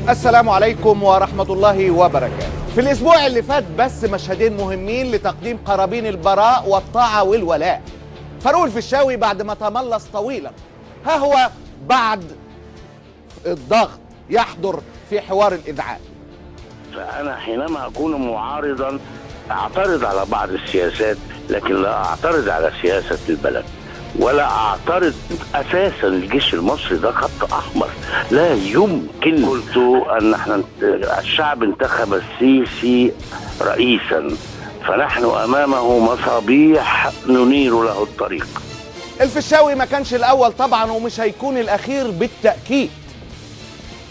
السلام عليكم ورحمة الله وبركاته. في الأسبوع اللي فات بس مشهدين مهمين لتقديم قرابين البراء والطاعة والولاء. فاروق الفيشاوي بعد ما تملص طويلا، ها هو بعد الضغط يحضر في حوار الإذعان. فأنا حينما أكون معارضا أعترض على بعض السياسات، لكن لا أعترض على سياسة البلد، ولا أعترض أساسا. الجيش المصري ده خط أحمر لا يمكن. قلت أن احنا الشعب انتخب السيسي رئيسا، فنحن أمامه مصابيح ننير له الطريق. الفيشاوي ما كانش الأول طبعا ومش هيكون الأخير بالتأكيد.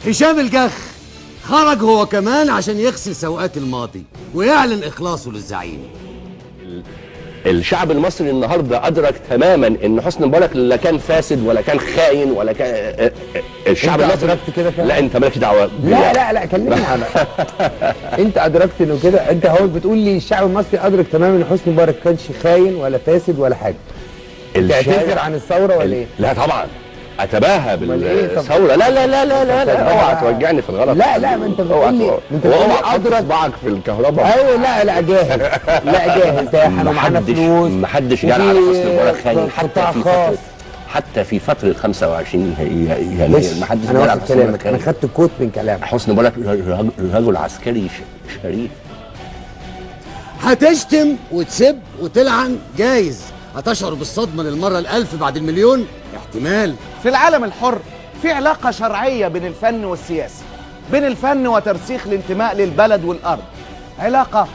هشام الجخ خرج هو كمان عشان يغسل سوءات الماضي ويعلن إخلاصه للزعيم. الشعب المصري النهارده ادرك تماما ان حسني مبارك لا كان فاسد ولا كان خاين ولا كان الشعب انت المصري ادركت كده فعلا؟ لا انت مالكش دعوه. لا كلمني عنها. انت ادركت انه كده؟ انت هو بتقول لي الشعب المصري ادرك تماما ان حسني مبارك كانش خاين ولا فاسد ولا حاجه. تعتذر عن الثوره ولا ايه؟ لا طبعا اتباهى بالثوره. لا اوعى توجعني في الغلط. لا ما انت بتقول لي اوعى ادرك صباعك في الكهرباء. ايوه لا جاهز. لا جاهز. احنا معانا فلوس. محدش جال على حسني مبارك خاين حتى في فتره 25 يناير محدش جال على حسني مبارك خاين. انا خدت كوت من كلامك. حسني مبارك رجل عسكري شريف. هتشتم وتسب وتلعن جايز، هتشعر بالصدمة للمرة الألف بعد المليون احتمال. في العالم الحر في علاقة شرعية بين الفن والسياسة، بين الفن وترسيخ الانتماء للبلد والأرض، علاقة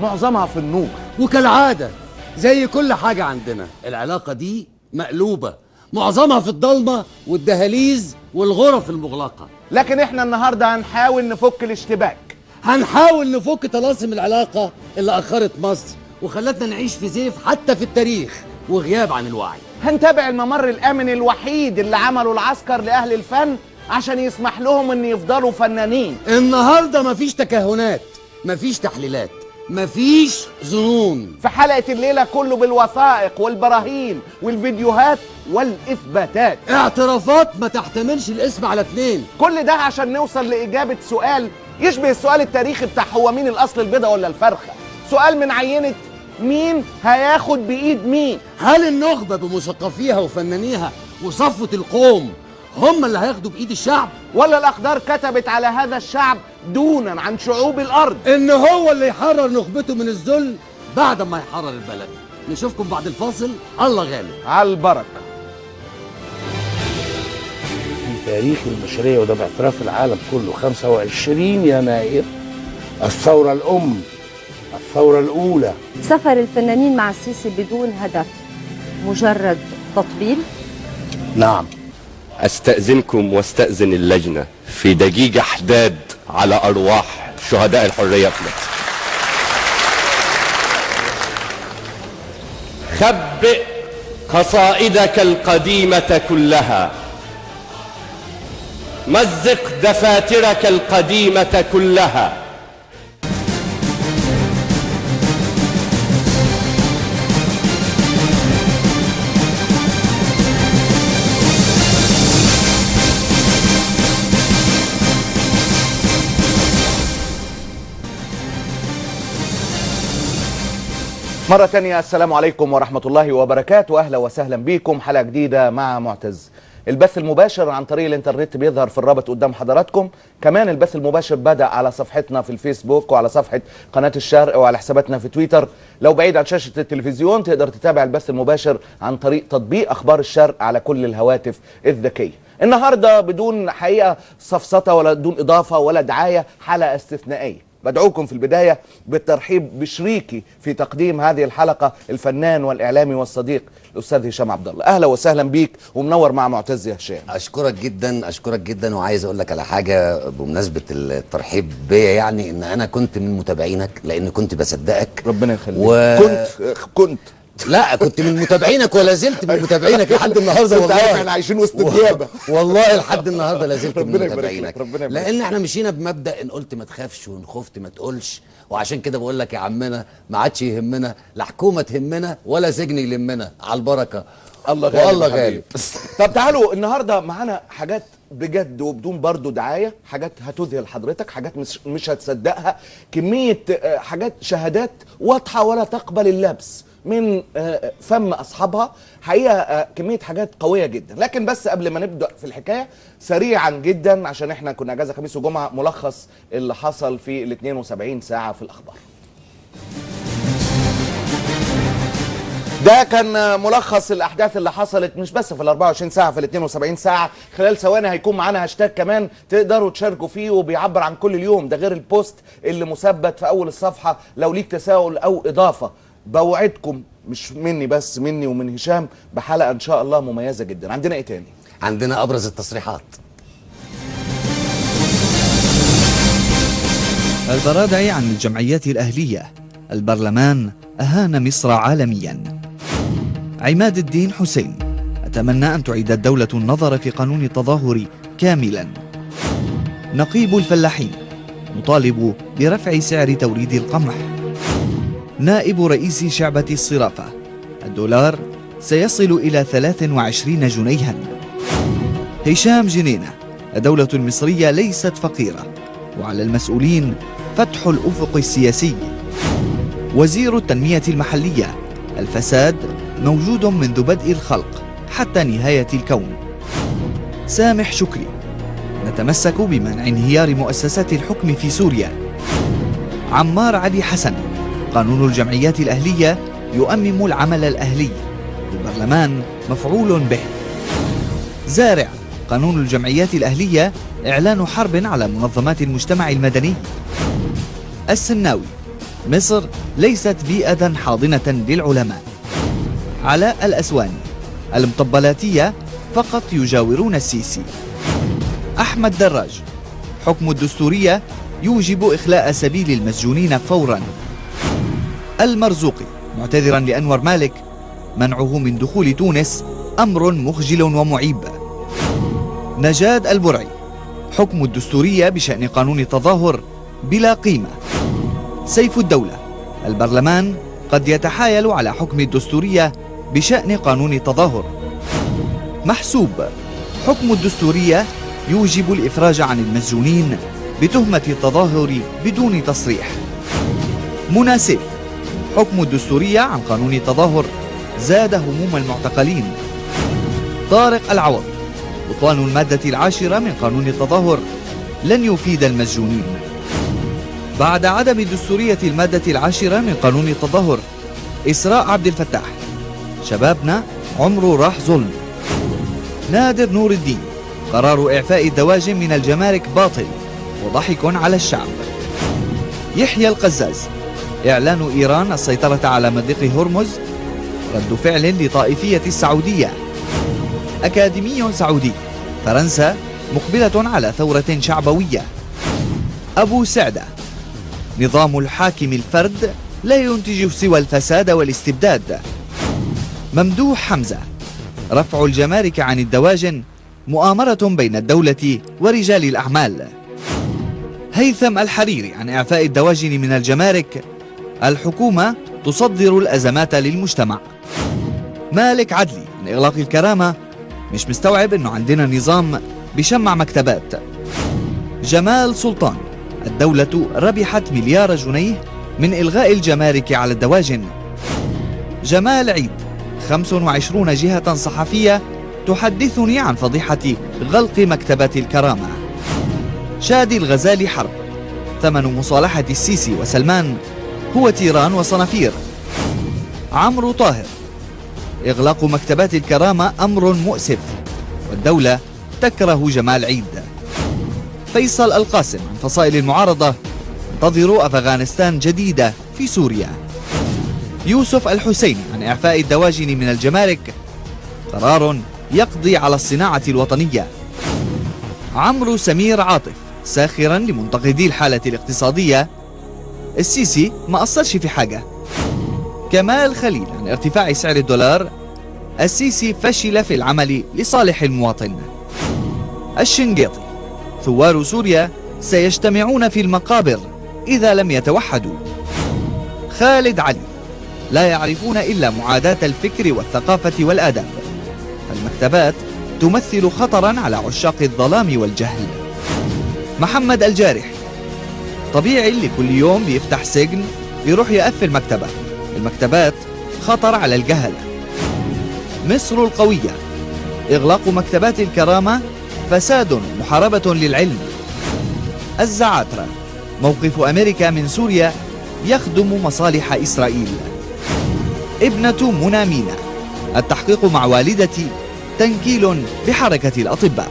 معظمها في النور. وكالعادة زي كل حاجة عندنا العلاقة دي مقلوبة، معظمها في الضلمة والدهاليز والغرف المغلقة. لكن احنا النهاردة هنحاول نفك الاشتباك، هنحاول نفك طلاسم العلاقة اللي أخرت مصر وخلتنا نعيش في زيف حتى في التاريخ وغياب عن الوعي. هنتابع الممر الآمن الوحيد اللي عمله العسكر لأهل الفن عشان يسمح لهم ان يفضلوا فنانين. النهاردة مفيش تكهنات، مفيش تحليلات، مفيش ظنون. في حلقة الليلة كله بالوثائق والبراهين والفيديوهات والإثباتات، اعترافات ما تحتملش الاسم على اتنين. كل ده عشان نوصل لإجابة سؤال يشبه السؤال التاريخي بتاع هو مين الأصل، البيضة ولا الفرخة؟ سؤال من عينة مين هياخد بإيد مين؟ هل النخبة بمثقفيها وفنانيها وصفوة القوم هم اللي هياخدوا بإيد الشعب؟ ولا الأقدار كتبت على هذا الشعب دونا عن شعوب الأرض إن هو اللي يحرر نخبته من الذل بعد ما يحرر البلد؟ نشوفكم بعد الفاصل. الله غالب. على البركة. في تاريخ البشرية وده باعتراف العالم كله 25 يناير الثورة الأم، الثورة الأولى. سفر الفنانين مع السيسي بدون هدف، مجرد تطبيل؟ نعم. استأذنكم واستأذن اللجنة في دقيقة حداد على أرواح شهداء الحرية في مصر. خبئ قصائدك القديمة كلها، مزق دفاترك القديمة كلها. مرة تانية السلام عليكم ورحمة الله وبركاته، أهلا وسهلا بيكم حلقة جديدة مع معتز. البث المباشر عن طريق الانترنت بيظهر في الرابط قدام حضراتكم. كمان البث المباشر بدأ على صفحتنا في الفيسبوك وعلى صفحة قناة الشرق وعلى حساباتنا في تويتر. لو بعيد عن شاشة التلفزيون تقدر تتابع البث المباشر عن طريق تطبيق أخبار الشرق على كل الهواتف الذكية. النهاردة بدون حقيقة سفسطة ولا بدون إضافة ولا دعاية، حلقة استثنائية. بدعوكم في البداية بالترحيب بشريكي في تقديم هذه الحلقة، الفنان والإعلامي والصديق الأستاذ هشام عبد الله. أهلا وسهلا بيك ومنور مع معتز يا هشام. أشكرك جدا وعايز أقول لك على حاجة بمناسبة الترحيب بيا، يعني إن أنا كنت من متابعينك لأن كنت بصدقك. ربنا يخليك. كنت لا كنت من متابعينك ولا زلت من متابعينك لحد النهارده والله. احنا عايشين وسط الديابه والله لحد النهارده لا زلت من متابعينك، ربنا يبارك. لان احنا مشينا بمبدا ان قلت ما تخافش وان خفت ما تقولش، وعشان كده بقول لك يا عمنا ما عادش يهمنا لا حكومه تهمنا ولا سجن يلمنا. على البركه. الله غالب والله غالب. طب تعالوا النهارده معانا حاجات بجد وبدون برضو دعايه، حاجات هتذهل حضرتك، حاجات مش هتصدقها، كميه حاجات شهادات واضحه ولا تقبل اللبس من فم اصحابها، حقيقه كميه حاجات قويه جدا. لكن بس قبل ما نبدا في الحكايه سريعا جدا، عشان احنا كنا اجازه خميس وجمعه، ملخص اللي حصل في ال 72 ساعه في الاخبار. ده كان ملخص الاحداث اللي حصلت مش بس في ال 24 ساعه، في ال 72 ساعه. خلال ثواني هيكون معانا هاشتاج كمان تقدروا تشاركوا فيه، وبيعبر عن كل اليوم، ده غير البوست اللي مثبت في اول الصفحه. لو ليك تساؤل او اضافه، بوعدكم مش مني بس، مني ومن هشام، بحلقه ان شاء الله مميزه جدا. عندنا ايه تاني؟ عندنا ابرز التصريحات. البرادعي عن الجمعيات الأهلية: البرلمان أهان مصر عالميا. عماد الدين حسين: أتمنى أن تعيد الدولة النظر في قانون التظاهر كاملا. نقيب الفلاحين: نطالب برفع سعر توريد القمح. نائب رئيس شعبة الصرافة: الدولار سيصل إلى 23 جنيها. هشام جنينة: الدولة المصرية ليست فقيرة، وعلى المسؤولين فتح الأفق السياسي. وزير التنمية المحلية: الفساد موجود منذ بدء الخلق حتى نهاية الكون. سامح شكري: نتمسك بمنع انهيار مؤسسات الحكم في سوريا. عمار علي حسن: قانون الجمعيات الأهلية يؤمم العمل الأهلي، البرلمان مفعول به. زارع: قانون الجمعيات الأهلية إعلان حرب على منظمات المجتمع المدني. السناوي: مصر ليست بيئة حاضنة للعلماء. علاء الأسواني: المطبلاتية فقط يجاورون السيسي. أحمد دراج: حكم الدستورية يوجب إخلاء سبيل المسجونين فورا. المرزوقي معتذرا لأنور مالك: منعه من دخول تونس أمر مخجل ومعيب. نجاد البرعي: حكم الدستورية بشأن قانون التظاهر بلا قيمة. سيف الدولة: البرلمان قد يتحايل على حكم الدستورية بشأن قانون التظاهر. محسوب: حكم الدستورية يوجب الإفراج عن المسجونين بتهمة التظاهر بدون تصريح. مناسب: حكم الدستورية عن قانون التظاهر زاد هموم المعتقلين. طارق العوض: بطلان المادة 10 من قانون التظاهر لن يفيد المسجونين. بعد عدم دستورية المادة 10 من قانون التظاهر، إسراء عبد الفتاح: شبابنا عمره راح ظلم. نادر نور الدين: قرار إعفاء الدواجن من الجمارك باطل وضحك على الشعب. يحيى القزاز: إعلان إيران السيطرة على مضيق هرمز رد فعل لطائفية السعودية. أكاديمي سعودي: فرنسا مقبلة على ثورة شعبوية. أبو سعدة: نظام الحاكم الفرد لا ينتج سوى الفساد والاستبداد. ممدوح حمزة: رفع الجمارك عن الدواجن مؤامرة بين الدولة ورجال الأعمال. هيثم الحريري: عن إعفاء الدواجن من الجمارك، الحكومة تصدر الأزمات للمجتمع. مالك عدلي: عن إغلاق الكرامة، مش مستوعب إنه عندنا نظام بيشمع مكتبات. جمال سلطان: الدولة ربحت مليار جنيه من إلغاء الجمارك على الدواجن. جمال عيد: 25 جهة صحفية تحدثني عن فضيحة غلق مكتبة الكرامة. شادي الغزالي حرب: ثمن مصالحة السيسي وسلمان هو تيران وصنافير. عمرو طاهر: إغلاق مكتبات الكرامة أمر مؤسف، والدولة تكره جمال عيد. فيصل القاسم: عن فصائل المعارضة، انتظروا أفغانستان جديدة في سوريا. يوسف الحسيني: عن إعفاء الدواجن من الجمارك، قرار يقضي على الصناعة الوطنية. عمرو سمير عاطف: ساخرا لمنتقدي الحالة الاقتصادية، السيسي ما قصرش في حاجة. كمال خليل: عن ارتفاع سعر الدولار، السيسي فشل في العمل لصالح المواطن. الشنقيطي: ثوار سوريا سيجتمعون في المقابر إذا لم يتوحدوا. خالد علي: لا يعرفون إلا معاداة الفكر والثقافة والآداب، فالمكتبات تمثل خطرا على عشاق الظلام والجهل. محمد الجارح طبيعي اللي كل يوم بيفتح سجن بيروح يقفل مكتبة. المكتبات خطر على الجهل. مصر القوية إغلاق مكتبات الكرامة فساد محاربة للعلم. الزعاترة موقف أمريكا من سوريا يخدم مصالح إسرائيل. ابنة منى مينا التحقيق مع والدتي تنكيل بحركة الأطباء.